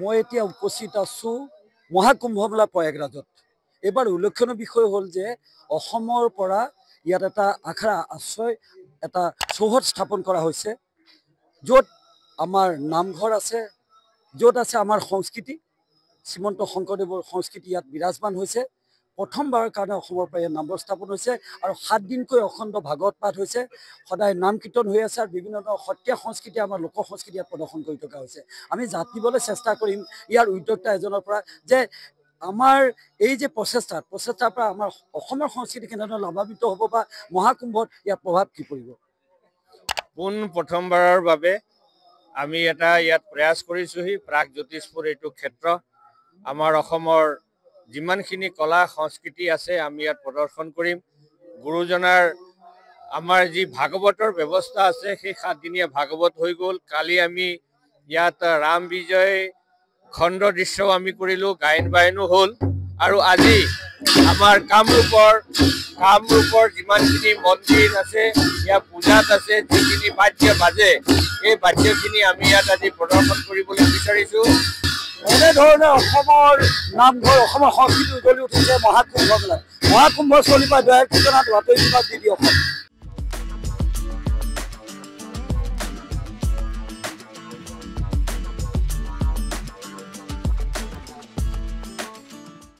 মই এতিয়া উপস্থিত আছোঁ মহাকুম্ভ মেলা প্ৰয়াগৰাজত। এইবাৰ উল্লেখনীয় বিষয় হ'ল যে অসমৰ পৰা ইয়াত এটা আখৰা আশ্ৰয় এটা চৌহদ স্থাপন কৰা হৈছে, য'ত আমাৰ নামঘৰ আছে, য'ত আছে আমাৰ সংস্কৃতি, শ্ৰীমন্ত শংকৰদেৱৰ সংস্কৃতি ইয়াত বিৰাজমান হৈছে। প্ৰথমবাৰৰ কাৰণে অসমৰ পৰা ইয়াত নামঘৰ স্থাপন হৈছে আৰু 7 দিনকৈ অখণ্ড ভাগৱত পাঠ হৈছে, সদায় নাম কীৰ্তন হৈ আছে আৰু বিভিন্ন ধৰণৰ সত্ৰীয়া সংস্কৃতি আমাৰ লোক সংস্কৃতি ইয়াত প্ৰদৰ্শন কৰি থকা হৈছে। আমি জানিবলৈ চেষ্টা কৰিম ইয়াৰ উদ্যোক্তা এজনৰ পৰা যে আমাৰ এই যে প্ৰচেষ্টাৰ পৰা আমাৰ অসমৰ সংস্কৃতি কেনেধৰণে লাভান্বিত হ'ব বা মহাকুম্ভত ইয়াৰ প্ৰভাৱ কি পৰিব। প্ৰথমবাৰৰ বাবে আমি এটা ইয়াত প্ৰয়াস কৰিছোহি প্ৰাগজ্যোতিষপুৰ এইটো ক্ষেত্ৰ। আমাৰ অসমৰ যিমানখিনি কলা সংস্কৃতি আছে আমি ইয়াত প্ৰদৰ্শন কৰিম। গুৰুজনাৰ আমাৰ যি ভাগৱতৰ ব্যৱস্থা আছে সেই 7 দিনীয়া ভাগৱত হৈ গ'ল। কালি আমি ইয়াত ৰাম বিজয় খণ্ড দৃশ্যও আমি কৰিলোঁ, গায়ন বায়নো হ'ল। আৰু আজি আমাৰ কামৰূপৰ যিমানখিনি মন্দিৰ আছে, ইয়াৰ পূজাত আছে যিখিনি বাদ্য বাজে, এই বাদ্যখিনি আমি ইয়াত আজি প্ৰদৰ্শন কৰিবলৈ বিচাৰিছোঁ। এনেধৰণে অসমৰ নামঘৰ, অসমৰ সংস্কৃতি উজ্বলি উঠিছে মহাকুম্ভ মেলাত। মহাকুম্ভ চলিবা দয়াৰ ঠিকনাত বাতৰি বিভাগ দি অসম।